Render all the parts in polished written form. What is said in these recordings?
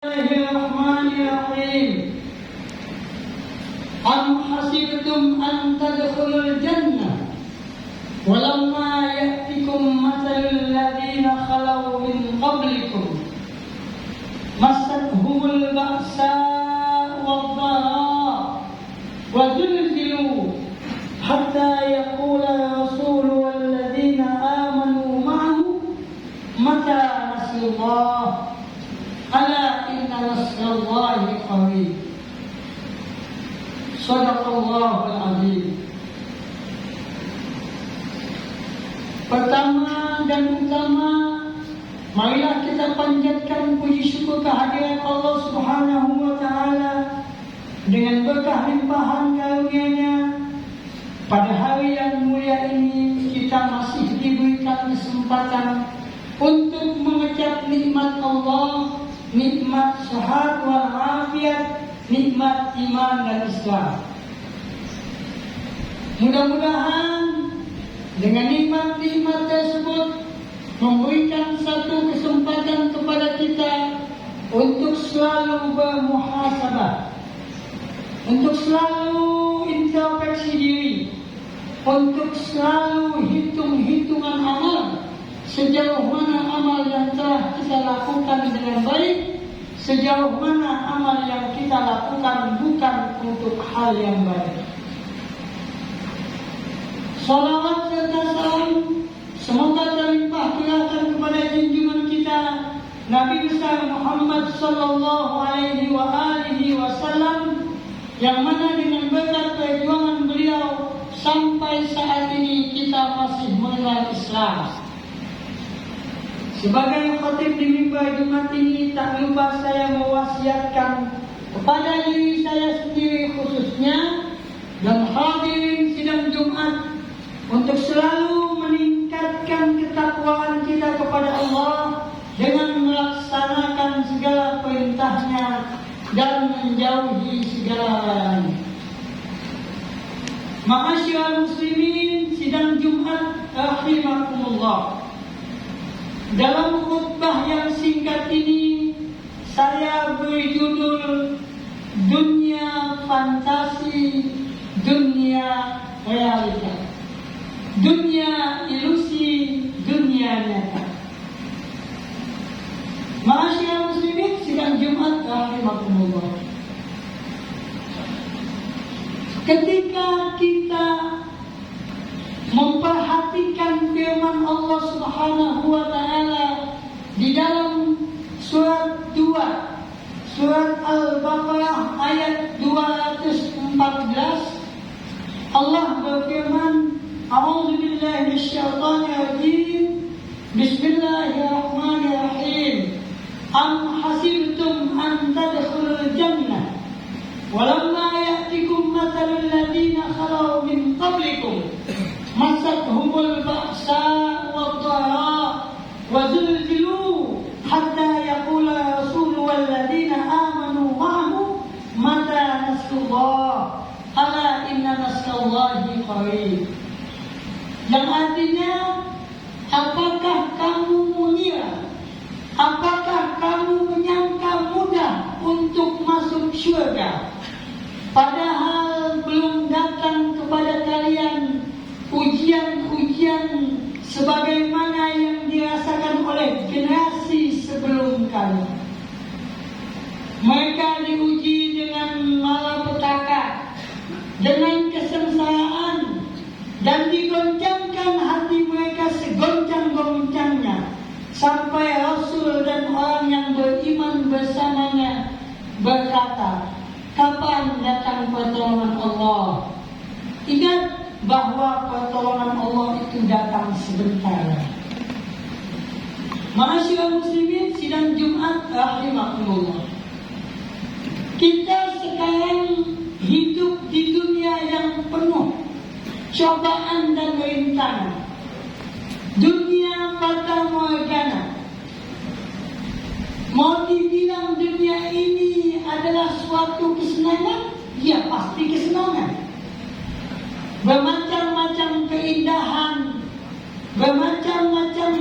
Bismillahirrahmanirrahim. Am hasibtum an tadkhulul jannah walamma ya'tikum mathalul ladzina khalaw min qablikum massathumul ba'sa wad-dharra wa zulzilu hatta yaqula rasulu wal ladzina amanu ma'ahu mata nasrullah ala inna nasrallahi qarib. Shadaqallahul azim. Pertama dan utama, marilah kita panjatkan puji syukur kehadirat Allah Subhanahu wa taala dengan berkah limpahan karunia-Nya. Pada hari yang mulia ini kita masih diberikan kesempatan untuk mengecap nikmat Allah, nikmat sehat wal afiat, nikmat iman dan Islam. Mudah-mudahan dengan nikmat-nikmat tersebut memberikan satu kesempatan kepada kita untuk selalu bermuhasabah, untuk selalu introspeksi diri, untuk selalu hitung-hitungan amal. Sejauh mana amal yang telah kita lakukan dengan baik, sejauh mana amal yang kita lakukan bukan untuk hal yang baik. Salawat serta salam semoga terlimpah curahkan kepada junjungan kita Nabi besar Muhammad sallallahu alaihi wasallam, yang mana dengan berkat perjuangan beliau sampai saat ini kita masih mengenal Islam. Sebagai khatib di mimbar Jumat ini, tak lupa saya mewasiatkan kepada diri saya sendiri khususnya dan hadirin sidang Jumat untuk selalu meningkatkan ketakwaan kita kepada Allah dengan melaksanakan segala perintahnya dan menjauhi segala larangannya. Ma'asyiral muslimin sidang Jumat rahimakumullah. Dalam khutbah yang singkat ini, saya beri judul Dunia Fantasi, Dunia Realita, Dunia Ilusi, Dunia Nyata. Ma'asyiral muslimin sidang Jumat rahimakumullah. Ketika kita memperhatikan firman Allah Subhanahu wa taala di dalam surat 2, surat Al-Baqarah ayat 214, Allah berfirman, A'udzu billahi minasyaitonir rajim. Bismillahirrahmanirrahim. Am hasibtum an tadkhulul jannah walamma ya'tikum mathalul ladzina khalaw min qablikum massathumul ba'sa wad-dharra wa zulzilu hatta yaqula rasulu wal ladzina amanu ma'ahu mata nasrullah ala inna nasrallahi qarib. Yang artinya, apakah kamu mengira, apakah kamu menyangka mudah untuk masuk syurga, padahal belum datang kepada kalian ujian-ujian sebagaimana yang dirasakan oleh generasi sebelum kalian. Mereka diuji dengan malapetaka, dengan kesengsaraan, dan digoncangkan hati mereka segoncang-goncangnya, sampai Rasul dan orang yang beriman bersamanya berkata, kapan datang pertolongan Allah? Ingat bahwa pertolongan Allah itu datang sebentar. Ma'asyiral muslimin sidang Jumat rahimakumullah. Kita sekarang hidup di dunia yang penuh cobaan dan rintangan. Dunia fata morgana. Mau dibilang dunia ini adalah suatu kesenangan? Ya, pasti kesenangan. Bermacam-macam keindahan, bermacam-macam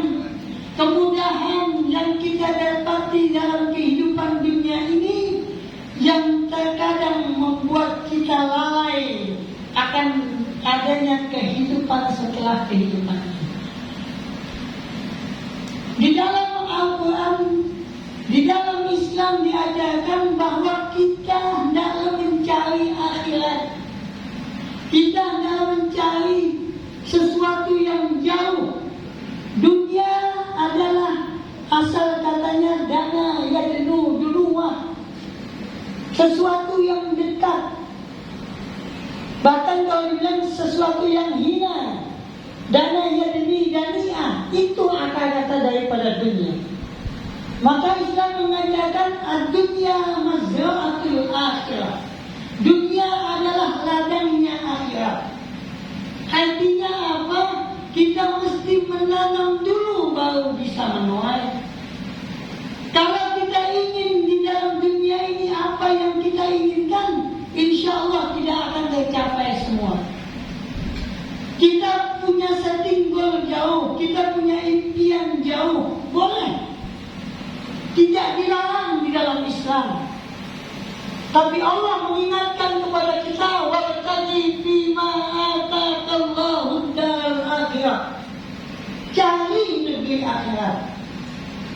kemudahan yang kita dapati dalam kehidupan dunia adanya kehidupan setelah kehidupan ini. Di dalam Al-Quran, di dalam Islam diajarkan bahwa kita dalam mencari akhirat, kita dalam mencari sesuatu yang jauh. Dunia adalah asal katanya dana yadnu dunuwah, sesuatu yang dekat. Bahkan kalau dibilang sesuatu yang hina, dana yadni dani'ah, itu akar kata daripada dunia. Maka Islam mengajarkan ad-dunya mazra'atul akhirah. Dunia adalah ladangnya akhirat. Artinya apa? Kita mesti menanam dulu baru bisa menuai. Kalau kita ingin di dalam dunia ini apa yang kita inginkan, insya Allah tidak akan tercapai semua. Kita punya setting goal jauh, kita punya impian jauh, boleh. Tidak dilarang di dalam Islam. Tapi Allah mengingatkan kepada kita, wabtaghi fima ataakallahu ad-daral akhirah. Cari negeri akhirat.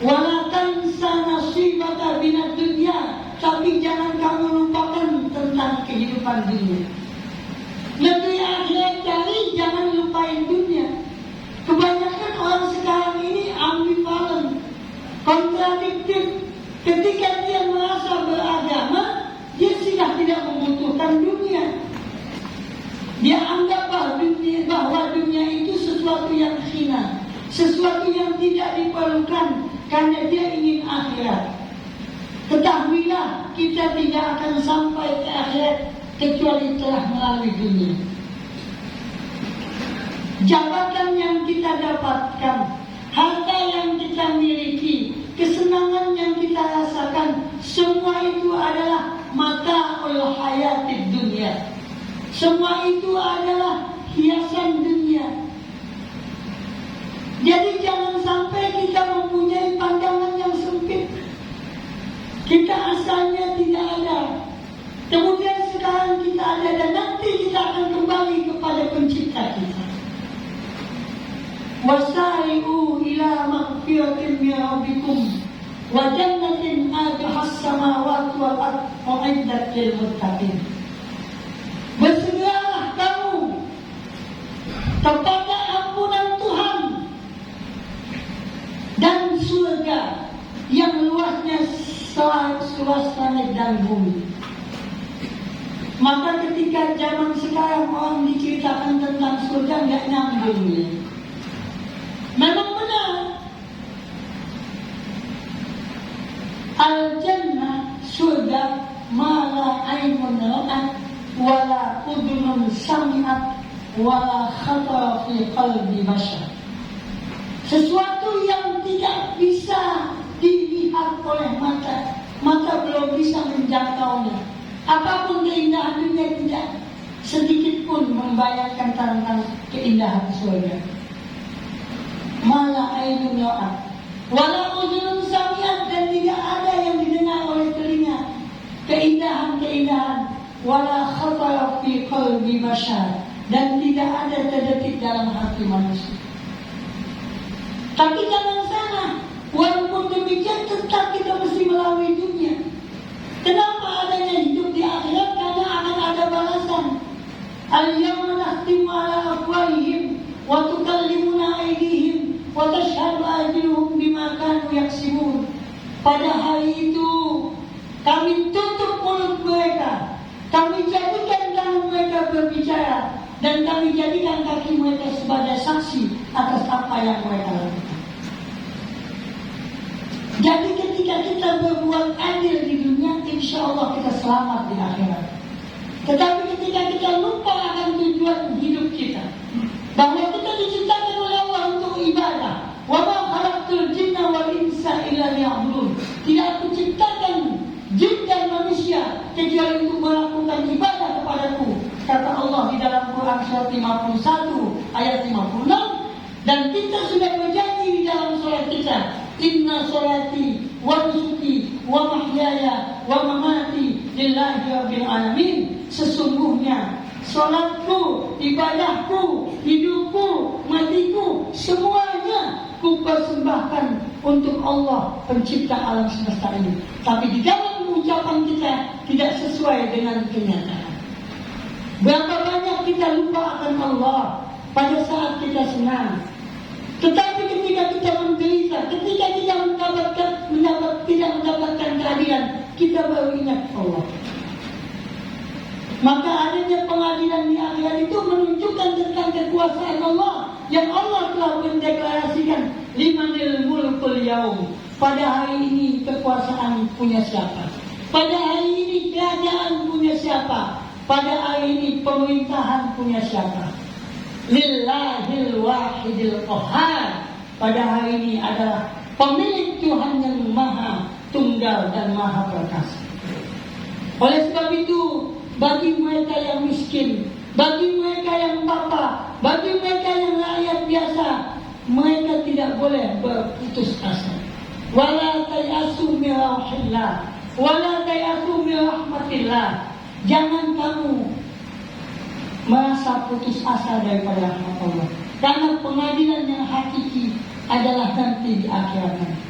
Wala tansa nasibaka minad dunya. Tapi jangan kamu lupakan tentang kehidupan dunia. Negeri akhirat cari, jangan lupain dunia. Kebanyakan orang sekarang ini ambivalen, kontradiktif. Ketika dia merasa beragama, dia sudah tidak membutuhkan dunia. Dia anggap bahwa dunia itu sesuatu yang hina, sesuatu yang tidak diperlukan, karena dia ingin akhirat. Ketahuilah, kita tidak akan sampai ke akhirat kecuali telah melalui dunia. Jabatan yang kita dapatkan, harta yang kita miliki, kesenangan yang kita rasakan, semua itu adalah mata'ul hayatid dunia. Semua itu adalah hiasan dunia. Jadi jangan sampai kita mempunyai pandangan yang sempit. Kita asalnya tidak ada, kemudian sekarang kita ada, dan nanti kita akan kembali kepada pencipta kita. Wasari'u ila maghfiratin min rabbikum wa jannatin 'arduha as-samawati wal ardu u'iddat lil muttaqin. Bersegeralah kamu kepada ampunan Tuhan dan surga yang luasnya seluas langit dan bumi. Maka ketika zaman sekarang orang diceritakan tentang surga, nggak nyambung ya. Memang benar, al-jannah, surga, mala ainun ra'at wala udhunun sami'at wala khatara fi qalbi bashar. Sesuatu yang tidak bisa dilihat oleh mata, mata belum bisa menjangkaunya. Apapun keindahan dunia tidak sedikit pun membayangkan tentang keindahan surga. Mala ainun ra'at wala udhunun sami'at, dan tidak ada yang didengar oleh telinga keindahan-keindahan, wala khatara fi qalbi bashar, dan tidak ada terdetik dalam hati manusia. Tapi jangan salah, walaupun demikian tetap kita mesti melalui dunia. Kenapa adanya hidup di akhirat? Karena akan ada balasan. Al-yawma nakhtimu ala afwahihim wa tukallimuna aydihim wa tashhadu arjuluhum bima kanu yaksibun. Pada hari itu kami tutup mulut mereka, kami jadikan tangan mereka berbicara, dan kami jadikan kaki mereka sebagai saksi atas apa yang mereka lakukan. Jadi ketika kita berbuat adil di dunia, insya Allah kita selamat di akhirat. Tetapi ketika kita lupa akan tujuan hidup kita, bahwa kita diciptakan oleh Allah untuk ibadah. Wa ma khalaqtul jinna wal insa illa liya'budun. Tidak aku ciptakan jin dan manusia kecuali untuk melakukan ibadah kepadaku, kata Allah di dalam Quran surat 51 ayat 56. Dan kita sudah berjanji di dalam surat kita, inna sholati wa nusuki wa mahyaya wa mamati lillahi rabbil alamin. Sesungguhnya Salatku, ibadahku, hidupku, matiku, semuanya ku persembahkan untuk Allah pencipta alam semesta ini. Tapi di dalam ucapan kita tidak sesuai dengan kenyataan. Berapa banyak kita lupa akan Allah pada saat kita senang. Tetapi ketika kita menderita, ketika kita tidak mendapatkan keadilan, kita baru ingat Allah. Maka adanya pengadilan di akhirat itu menunjukkan tentang kekuasaan Allah yang Allah telah mendeklarasikan limanil mulkul yaum. Pada hari ini kekuasaan punya siapa? Pada hari ini kerajaan punya siapa? Pada hari ini pemerintahan punya siapa? Lillahil wahidil qahhar. Pada hari ini adalah pemilik Tuhan yang maha tunggal dan maha perkasa. Oleh sebab itu, bagi mereka yang miskin, bagi mereka yang papa, bagi mereka yang rakyat biasa, mereka tidak boleh berputus asa. Wala tayasu min rahmatillah, wala tayasu min rahmatillah. Jangan kamu merasa putus asa daripada rahmat Allah, karena pengadilan yang hakiki adalah nanti di akhirat nanti.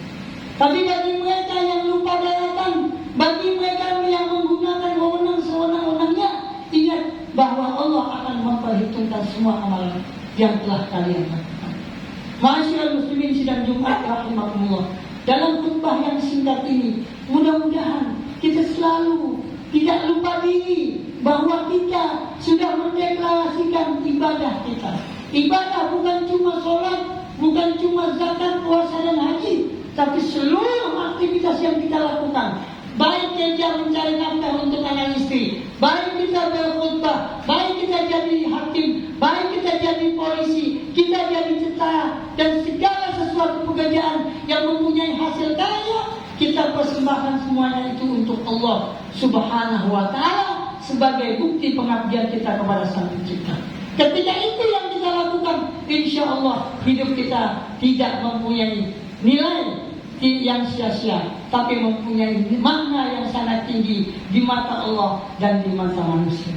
Tapi bagi mereka yang lupa daratan, bagi mereka yang menggunakan wewenang sewenang-wenangnya, ingat bahwa Allah akan memperhitungkan semua amalan yang telah kalian lakukan. Ma'asyiral muslimin sidang Jumat rahimakumullah. Dalam khutbah yang singkat ini, mudah-mudahan kita selalu tidak lupa diri bahwa kita sudah mendeklarasikan ibadah kita. Ibadah bukan cuma sholat, bukan cuma zakat, puasa dan haji, tapi seluruh aktivitas yang kita lakukan. Baik kerja mencari nafkah untuk anak istri, baik kita berkhutbah, baik kita jadi hakim, baik kita jadi polisi, kita jadi tentara, dan segala sesuatu pekerjaan yang mempunyai hasil karya, kita persembahkan semuanya itu untuk Allah Subhanahu wa Ta'ala sebagai bukti pengabdian kita kepada Sang Pencipta. Ketika itu yang kita lakukan, insya Allah hidup kita tidak mempunyai nilai yang sia-sia, tapi mempunyai makna yang sangat tinggi di mata Allah dan di mata manusia.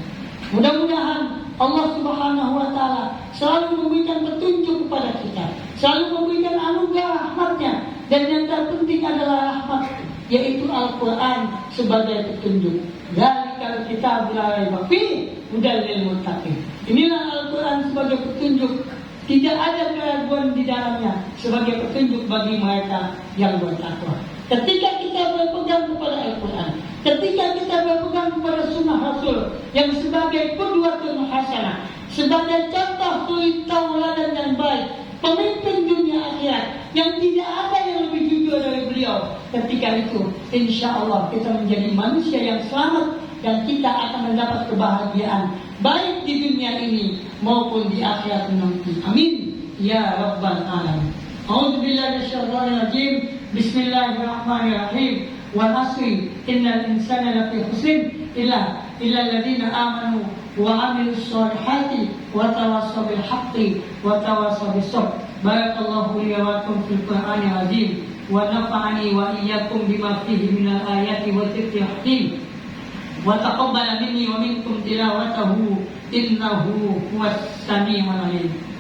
Mudah-mudahan Allah Subhanahu wa Ta'ala selalu memberikan petunjuk kepada kita, selalu memberikan anugerah rahmatnya, dan yang terpenting adalah rahmat, yaitu Al-Quran sebagai petunjuk. Dzalikal kitabul la raiba fihi hudal lil muttaqin. Inilah Al-Quran sebagai petunjuk, tidak ada keraguan di dalamnya, sebagai petunjuk bagi mereka yang bertakwa. Ketika kita berpegang kepada Al-Quran, ketika kita berpegang kepada Sunnah Rasul yang sebagai qudwatun hasanah, sebagai contoh suri tauladan yang baik, pemimpin dunia akhirat yang tidak ada yang lebih jujur dari beliau, ketika itu insya Allah kita menjadi manusia yang selamat, dan kita akan mendapat kebahagiaan baik di dunia ini maupun di akhirat nanti. Amin ya rabbal alamin. A'udzubillahi minasyaitonir rajim. Bismillahirrahmanirrahim. Wal 'asri innal insana lafi khusr illa alladziina aamanu wa 'amilus shalihati wa tawassaw bil haqqi wa tawassaw bis sabr. Barakallahu li wa lakum fil Qur'anil 'azim wa nafa'ani wa iyyakum bima fihi minal ayati wa dzikril hakim. Wa taqabbala minni wa minkum tilawatahu innahu huwas sami'ul 'alim.